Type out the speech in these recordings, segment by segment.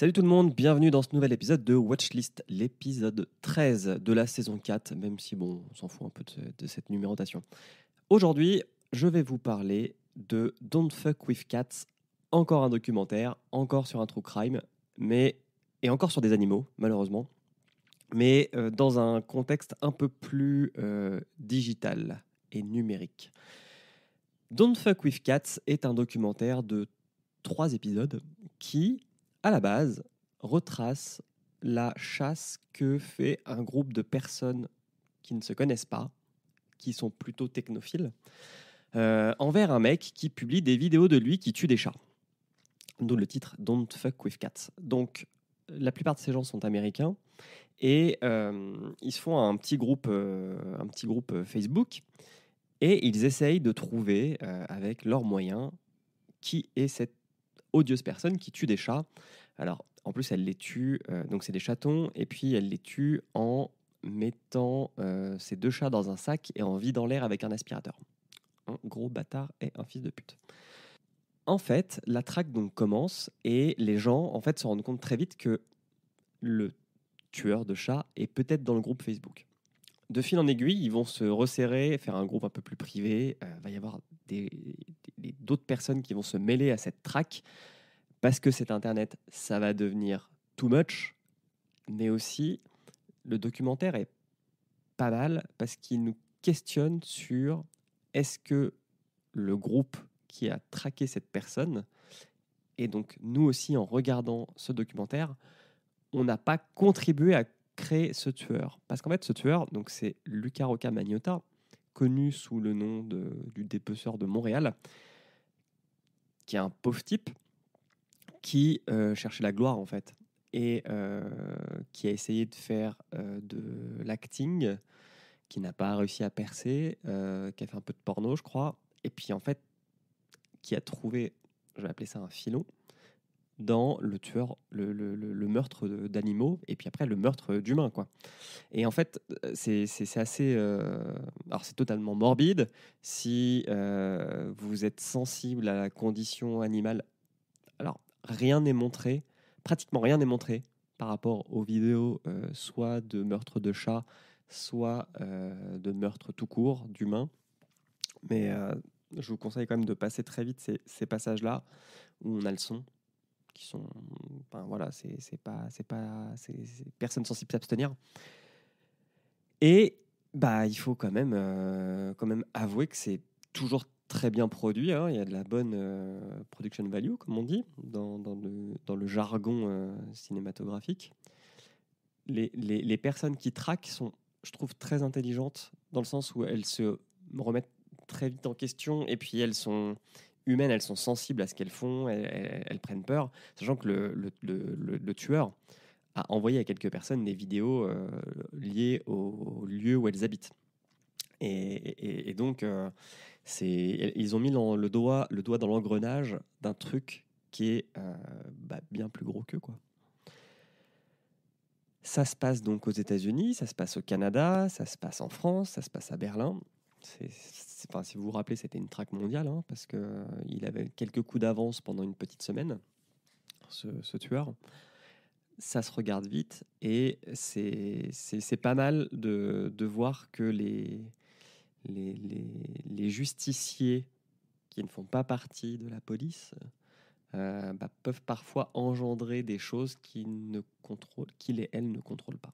Salut tout le monde, bienvenue dans ce nouvel épisode de Watchlist, l'épisode 13 de la saison 4, même si bon, on s'en fout un peu de cette numérotation. Aujourd'hui, je vais vous parler de Don't Fuck With Cats, encore un documentaire, encore sur un true crime, et encore sur des animaux, malheureusement, mais dans un contexte un peu plus digital et numérique. Don't Fuck With Cats est un documentaire de 3 épisodes qui, à la base, retrace la chasse que fait un groupe de personnes qui ne se connaissent pas, qui sont plutôt technophiles, envers un mec qui publie des vidéos de lui qui tue des chats. D'où le titre Don't Fuck With Cats. Donc, la plupart de ces gens sont américains et ils se font un petit groupe Facebook et ils essayent de trouver, avec leurs moyens, qui est cette odieuse personne qui tue des chats. Alors, en plus, elle les tue, donc c'est des chatons, et puis elle les tue en mettant ces 2 chats dans un sac et en vidant l'air avec un aspirateur. Un gros bâtard et un fils de pute. En fait, la traque donc commence et les gens en fait se rendent compte très vite que le tueur de chats est peut-être dans le groupe Facebook. De fil en aiguille, ils vont se resserrer, faire un groupe un peu plus privé. Il va y avoir d'autres personnes qui vont se mêler à cette traque parce que cet Internet, ça va devenir too much. Mais aussi, le documentaire est pas mal parce qu'il nous questionne sur est-ce que le groupe qui a traqué cette personne, et donc nous aussi en regardant ce documentaire, on n'a pas contribué à créer ce tueur. Parce qu'en fait, ce tueur, donc c'est Luca Rocca Magnotta, connu sous le nom du dépeceur de Montréal, qui est un pauvre type qui cherchait la gloire en fait, et qui a essayé de faire de l'acting, qui n'a pas réussi à percer, qui a fait un peu de porno, je crois, et puis en fait, qui a trouvé, je vais appeler ça un filon, dans le tueur, le meurtre d'animaux, et puis après le meurtre d'humains, quoi. Et en fait, c'est assez... alors c'est totalement morbide. Si vous êtes sensible à la condition animale, alors rien n'est montré, pratiquement rien n'est montré par rapport aux vidéos, soit de meurtre de chats, soit de meurtre tout court d'humains. Mais je vous conseille quand même de passer très vite ces passages-là où on a le son, qui sont, enfin voilà, personne sensible s'abstenir. Et bah il faut quand même avouer que c'est toujours très bien produit, hein. Il y a de la bonne production value, comme on dit, dans le jargon cinématographique. Les personnes qui traquent sont, je trouve, très intelligentes, dans le sens où elles se remettent très vite en question, et puis elles sont humaines, elles sont sensibles à ce qu'elles font, elles prennent peur, sachant que le tueur a envoyé à quelques personnes des vidéos liées au lieu où elles habitent. Et donc, ils ont mis le doigt dans l'engrenage d'un truc qui est bien plus gros qu'eux, quoi. Ça se passe donc aux États-Unis, ça se passe au Canada, ça se passe en France, ça se passe à Berlin. Enfin, si vous vous rappelez, c'était une traque mondiale, hein, parce qu'il avait quelques coups d'avance pendant une petite semaine, ce tueur. Ça se regarde vite et c'est pas mal de voir que les justiciers qui ne font pas partie de la police peuvent parfois engendrer des choses qu'ils et elles ne contrôlent pas.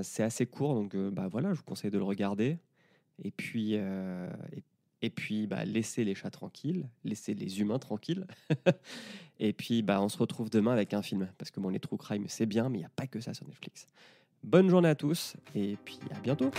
C'est assez court, donc voilà, je vous conseille de le regarder. Et puis, laissez les chats tranquilles, laissez les humains tranquilles. Et puis, on se retrouve demain avec un film. Parce que bon, les true crime, c'est bien, mais il n'y a pas que ça sur Netflix. Bonne journée à tous, et puis à bientôt.